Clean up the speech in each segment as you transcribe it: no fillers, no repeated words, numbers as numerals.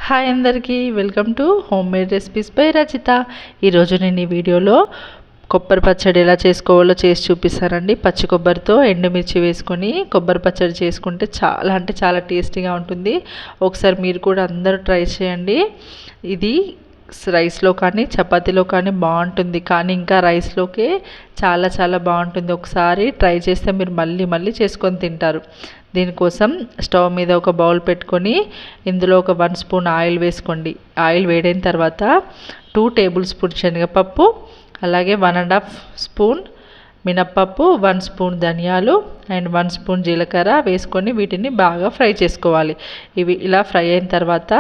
Hi అందరికీ welcome to home made recipes by Rachitha. ఈరోజు నేను ఈ వీడియోలో కొబ్బరి పచ్చడి ఎలా చేసుకోవాలో చేసి చూపిస్తానండి. పచ్చి కొబ్బరితో ఎండుమిర్చి వేసుకొని కొబ్బరి పచ్చడి చేసుకుంటే చాలా అంటే చాలా టేస్టీగా ఉంటుంది. ఒకసారి మీరు కూడా అందరూ ట్రై చేయండి. ఇది రైస్లో కానీ చపాతీలో కానీ బాగుంటుంది, కానీ ఇంకా రైస్లోకే చాలా చాలా బాగుంటుంది. ఒకసారి ట్రై చేస్తే మీరు మళ్ళీ మళ్ళీ చేసుకొని తింటారు. దీనికోసం స్టవ్ మీద ఒక బౌల్ పెట్టుకొని ఇందులో ఒక 1 స్పూన్ ఆయిల్ వేసుకోండి. ఆయిల్ వేడైన తర్వాత 2 టేబుల్ స్పూన్ శనగపప్పు, అలాగే 1.5 స్పూన్ మినప్పప్పు, 1 స్పూన్ ధనియాలు అండ్ 1 స్పూన్ జీలకర్ర వేసుకొని వీటిని బాగా ఫ్రై చేసుకోవాలి. ఇవి ఇలా ఫ్రై అయిన తర్వాత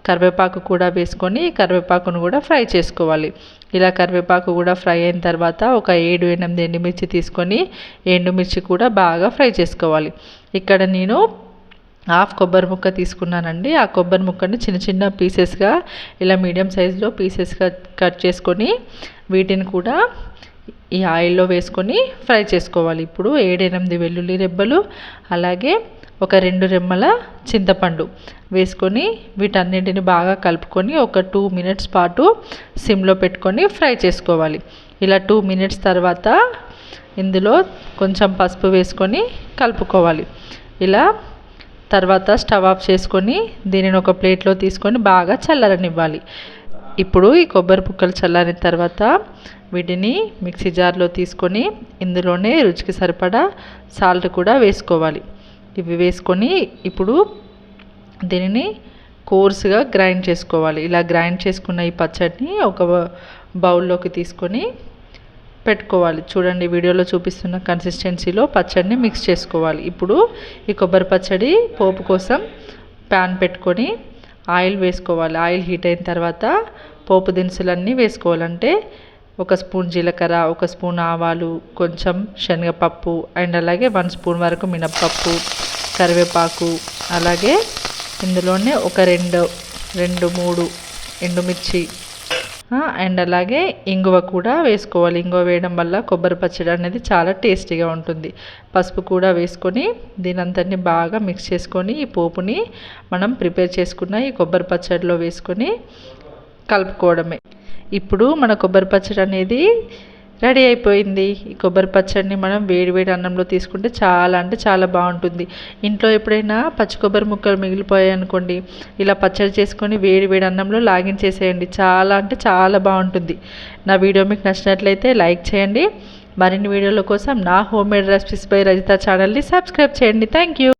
కరివేపాకు కూడా వేసుకొని కరివేపాకును కూడా ఫ్రై చేసుకోవాలి. ఇలా కరివేపాకు కూడా ఫ్రై అయిన తర్వాత ఒక 7-8 ఎండుమిర్చి తీసుకొని ఎండుమిర్చి కూడా బాగా ఫ్రై చేసుకోవాలి. ఇక్కడ నేను హాఫ్ కొబ్బరి ముక్క తీసుకున్నానండి. ఆ కొబ్బరి ముక్కని చిన్న చిన్న పీసెస్గా ఇలా మీడియం సైజులో పీసెస్గా కట్ చేసుకొని వీటిని కూడా ఈ ఆయిల్లో వేసుకొని ఫ్రై చేసుకోవాలి. ఇప్పుడు 7-8 వెల్లుల్లి రెబ్బలు, అలాగే ఒక 2 రెమ్మల చింతపండు వేసుకొని వీటన్నిటిని బాగా కలుపుకొని ఒక 2 మినిట్స్ పాటు సిమ్లో పెట్టుకొని ఫ్రై చేసుకోవాలి. ఇలా 2 మినిట్స్ తర్వాత ఇందులో కొంచెం పసుపు వేసుకొని కలుపుకోవాలి. ఇలా తర్వాత స్టవ్ ఆఫ్ చేసుకొని దీనిని ఒక ప్లేట్లో తీసుకొని బాగా చల్లారనివ్వాలి. ఇప్పుడు ఈ కొబ్బరి ముక్కలు చల్లారిన తర్వాత వీటిని మిక్సీ జార్లో తీసుకొని ఇందులోనే రుచికి సరిపడా సాల్ట్ కూడా వేసుకోవాలి. ఇవి వేసుకొని ఇప్పుడు దీనిని కోర్సుగా గ్రైండ్ చేసుకోవాలి. ఇలా గ్రైండ్ చేసుకున్న ఈ పచ్చడిని ఒక బౌల్లోకి తీసుకొని పెట్టుకోవాలి. చూడండి, వీడియోలో చూపిస్తున్న కన్సిస్టెన్సీలో పచ్చడిని మిక్స్ చేసుకోవాలి. ఇప్పుడు ఈ కొబ్బరి పచ్చడి పోపు కోసం ప్యాన్ పెట్టుకొని ఆయిల్ వేసుకోవాలి. ఆయిల్ హీట్ అయిన తర్వాత పోపు దినుసులన్నీ వేసుకోవాలంటే 1 స్పూన్ జీలకర్ర, 1 స్పూన్ ఆవాలు, కొంచెం శనగపప్పు అండ్ అలాగే 1 స్పూన్ వరకు మినప్పప్పు, కరివేపాకు, అలాగే ఇందులోనే ఒక 2-3 ఎండుమిర్చి అండ్ అలాగే ఇంగువ కూడా వేసుకోవాలి. ఇంగువ వేయడం వల్ల కొబ్బరి పచ్చడి అనేది చాలా టేస్టీగా ఉంటుంది. పసుపు కూడా వేసుకొని దీనంతటిని బాగా మిక్స్ చేసుకొని ఈ పోపుని మనం ప్రిపేర్ చేసుకున్న ఈ కొబ్బరి పచ్చడిలో వేసుకొని కలుపుకోవడమే. ఇప్పుడు మన కొబ్బరి పచ్చడి అనేది రెడీ అయిపోయింది. ఈ కొబ్బరి పచ్చడిని మనం వేడి వేడి అన్నంలో తీసుకుంటే చాలా అంటే చాలా బాగుంటుంది. ఇంట్లో ఎప్పుడైనా పచ్చి కొబ్బరి ముక్కలు మిగిలిపోయాయి అనుకోండి, ఇలా పచ్చడి చేసుకొని వేడి వేడి అన్నంలో లాగించేసేయండి. చాలా అంటే చాలా బాగుంటుంది. నా వీడియో మీకు నచ్చినట్లయితే లైక్ చేయండి. మరిన్ని వీడియోల కోసం నా home made recipes by Rajitha ఛానల్ని సబ్స్క్రైబ్ చేయండి. Thank you.